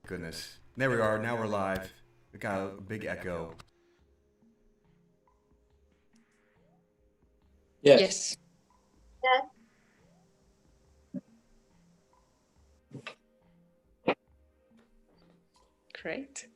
Goodness. There we are. Now we're live. We got a big echo. Yes. Great.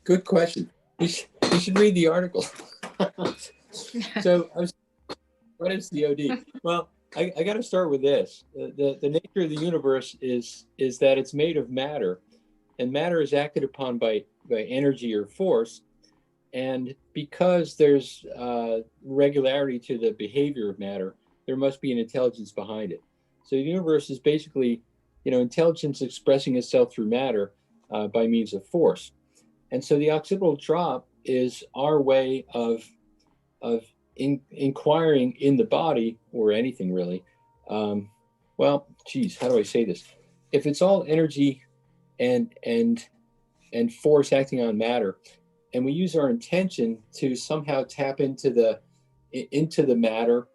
Good question. You should read the article. So, what is DOD? Well, I got to start with this. The nature of the universe is that it's made of matter, and matter is acted upon by energy or force. And because there's regularity to the behavior of matter, there must be an intelligence behind it. So the universe is basically, intelligence expressing itself through matter by means of force. And so the occipital drop is our way of inquiring in the body, or anything really. Well, geez, how do I say this? If it's all energy and force acting on matter, and we use our intention to somehow tap into the matter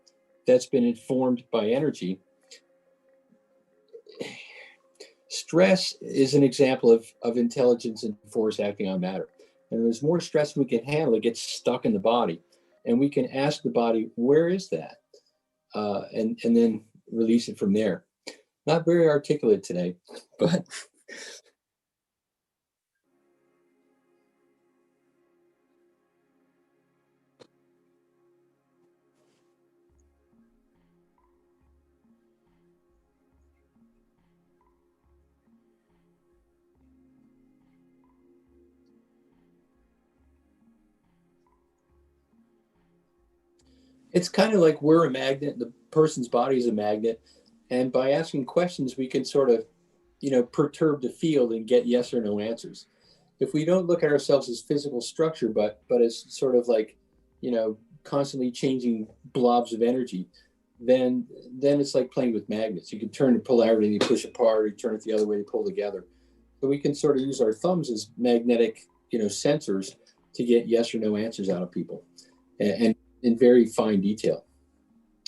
that's been informed by energy. Stress is an example of intelligence and force acting on matter. And there's more stress we can handle, it gets stuck in the body. And we can ask the body, where is that? And then release it from there. Not very articulate today, but it's kind of like we're a magnet, the person's body is a magnet. And by asking questions, we can sort of, perturb the field and get yes or no answers. If we don't look at ourselves as physical structure, but as sort of like, constantly changing blobs of energy, then it's like playing with magnets. You can turn the polarity, you push apart, or you turn it the other way to pull together. So we can sort of use our thumbs as magnetic, sensors to get yes or no answers out of people, and in very fine detail,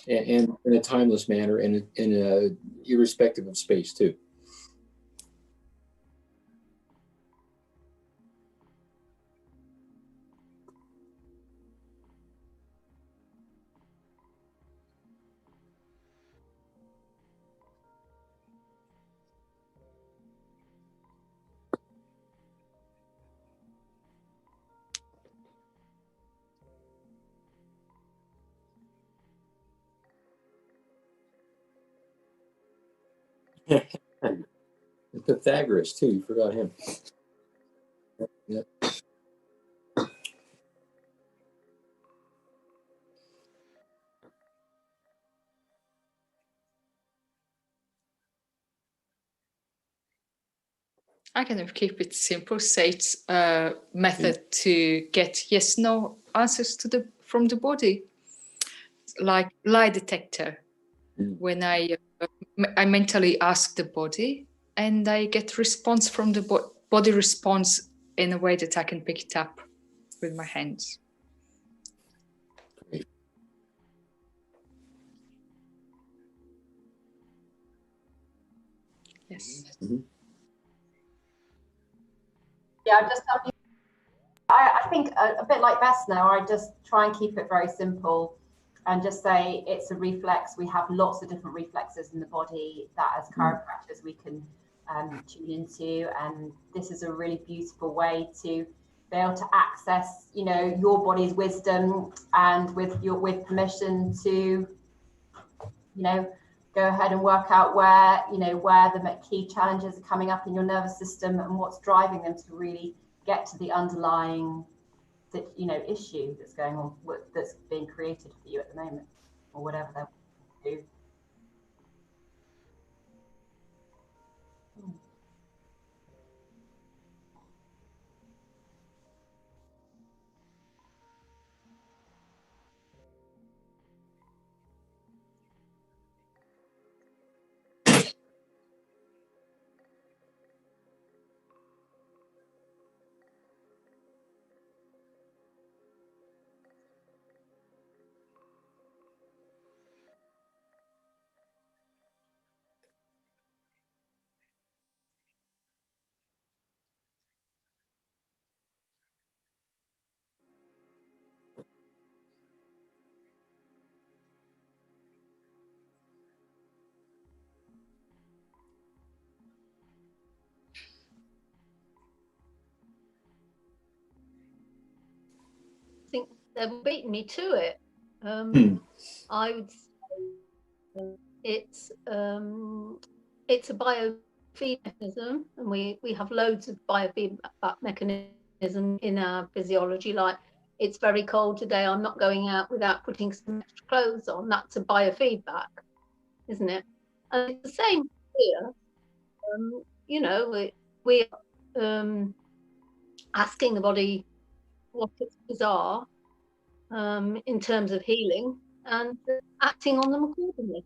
and in a timeless manner, and in a irrespective of space too. Pythagoras too. You forgot him. Yeah. I kind of keep it simple. Say it's a method to get yes/no answers from the body. like lie detector. When I mentally ask the body, and I get response from the body response in a way that I can pick it up with my hands. Great. Yes. Mm-hmm. Yeah, I think a bit like Bess now, I just try and keep it very simple and just say it's a reflex. We have lots of different reflexes in the body that as chiropractors we can tune into, and this is a really beautiful way to be able to access, you know, your body's wisdom, and with permission to, you know, go ahead and work out where, you know, where the key challenges are coming up in your nervous system and what's driving them to really get to the underlying, you know, issue that's going on, that's being created for you at the moment, or whatever they're do. I think they've beaten me to it. I would say it's a biofeedback mechanism, and we have loads of biofeedback mechanism in our physiology. Like, it's very cold today, I'm not going out without putting some extra clothes on. That's a biofeedback, isn't it? And it's the same here. You know, we asking the body what its needs are in terms of healing, and acting on them accordingly.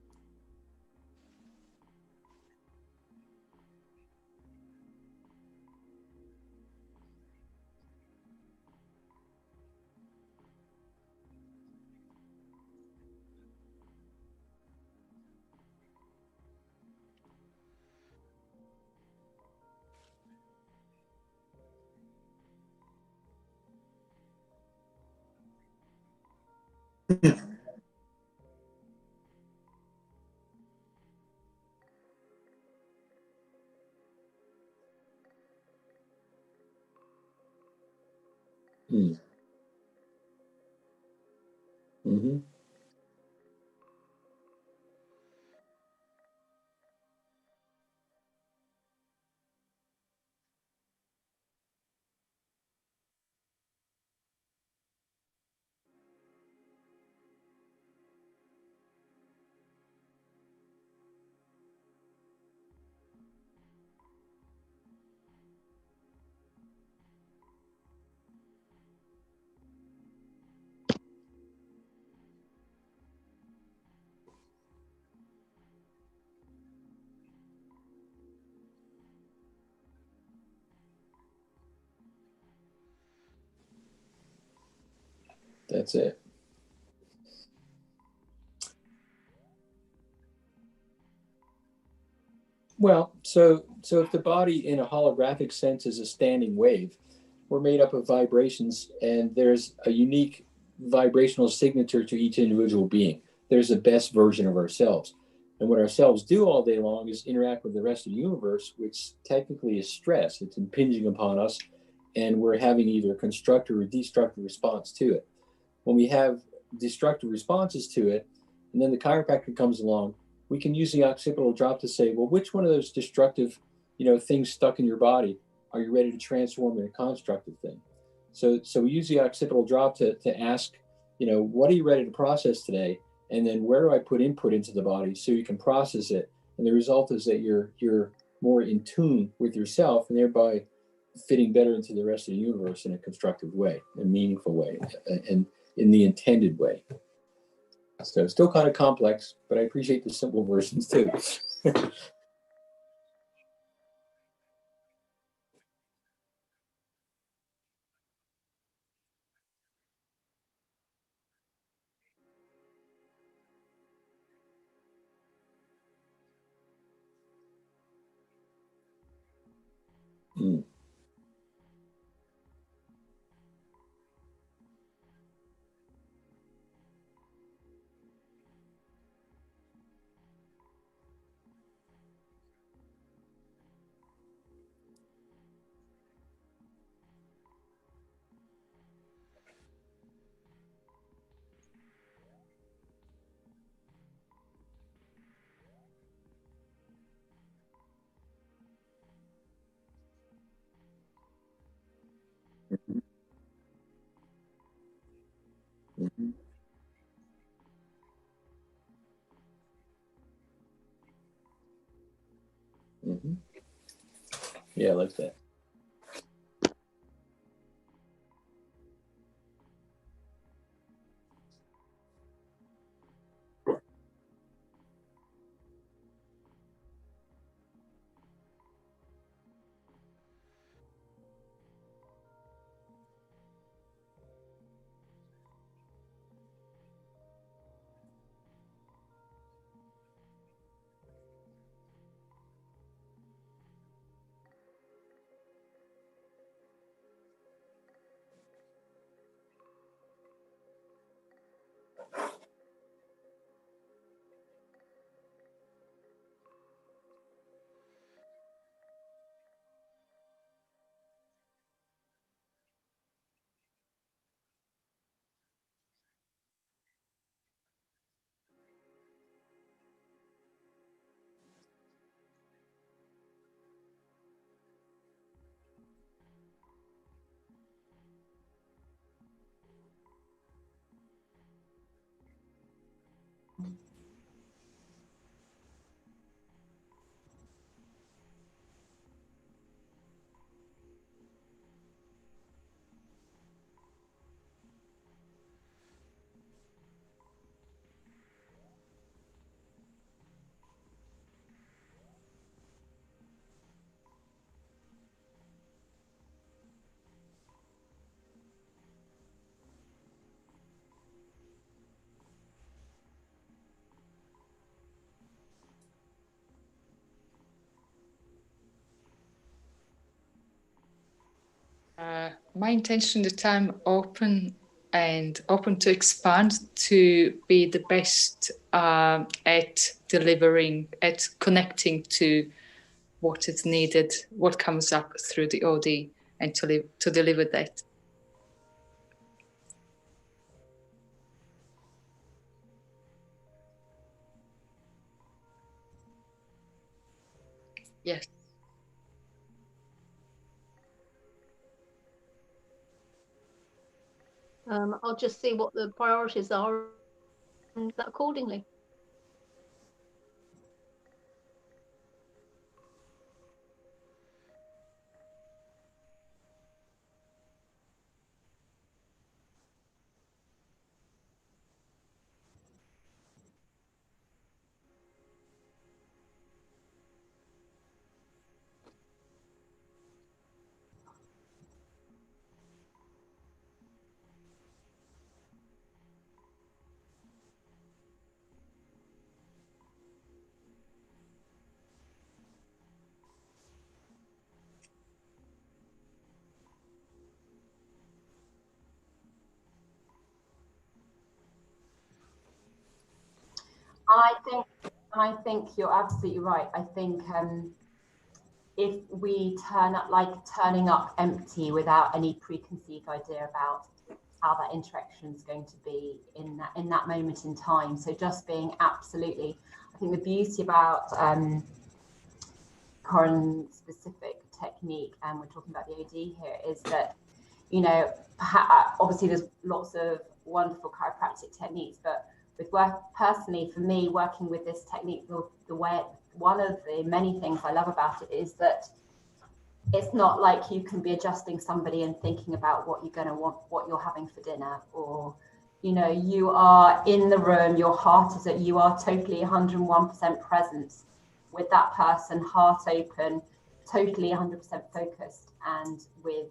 Mm-hmm. That's it. Well, so if the body in a holographic sense is a standing wave, we're made up of vibrations, and there's a unique vibrational signature to each individual being. There's the best version of ourselves. And what ourselves do all day long is interact with the rest of the universe, which technically is stress. It's impinging upon us, and we're having either a constructive or destructive response to it. When we have destructive responses to it, and then the chiropractor comes along, we can use the occipital drop to say, well, which one of those destructive, things stuck in your body are you ready to transform in a constructive thing? So we use the occipital drop to ask, what are you ready to process today? And then where do I put input into the body so you can process it? And the result is that you're more in tune with yourself, and thereby fitting better into the rest of the universe in a constructive way, a meaningful way, and in the intended way. So still kind of complex, but I appreciate the simple versions too. Mm. Mhm. Mhm. Mhm. Yeah, I like that. My intention at the time open to expand, to be the best at delivering, at connecting to what is needed, what comes up through the OD, and to deliver that. Yes. I'll just see what the priorities are and that accordingly. I think you're absolutely right. I think if we turning up empty without any preconceived idea about how that interaction is going to be in that moment in time. So just being absolutely, I think the beauty about Corin specific technique, and we're talking about the OD here, is that, you know, obviously there's lots of wonderful chiropractic techniques, but with personally for me, working with this technique, the way, one of the many things I love about it is that it's not like you can be adjusting somebody and thinking about what you're going to want, what you're having for dinner, or, You know, you are in the room, your heart is at, you are totally 101% present with that person, heart open, totally 100% focused, and with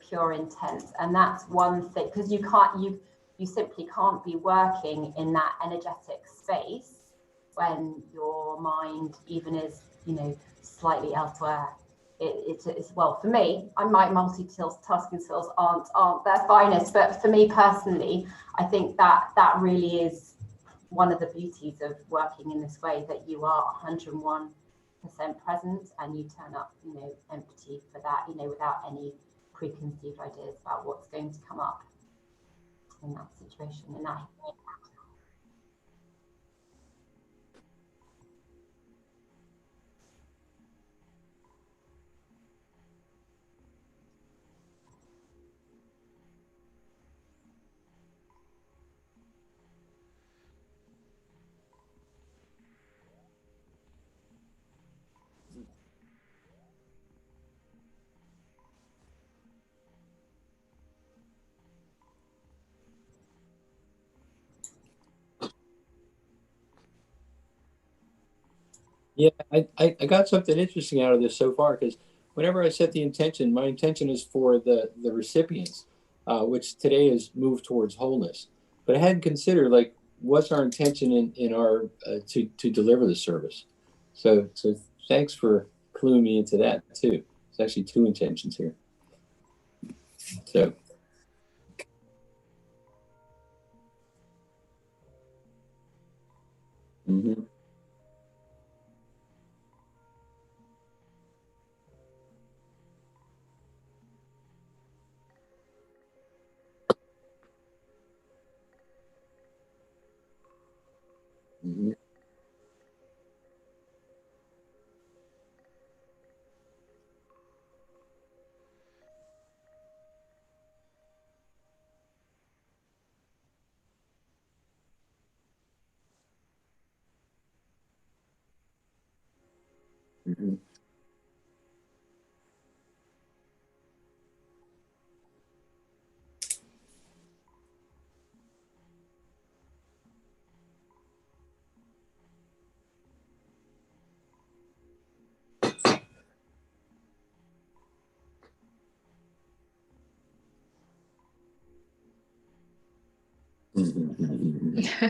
pure intent. And that's one thing, because you simply can't be working in that energetic space when your mind even is, slightly elsewhere. It's well, for me, my multitasking skills aren't their finest, but for me personally, I think that really is one of the beauties of working in this way, that you are 101% present and you turn up, empty for that, without any preconceived ideas about what's going to come up in that situation, in that. Yeah, I got something interesting out of this so far, because whenever I set the intention, my intention is for the recipients, which today is moved towards wholeness. But I hadn't considered, like, what's our intention in our to deliver the service. So thanks for cluing me into that too. It's actually two intentions here. So. Mm-hmm. Mm-hmm. Mm-hmm. Mm-hmm.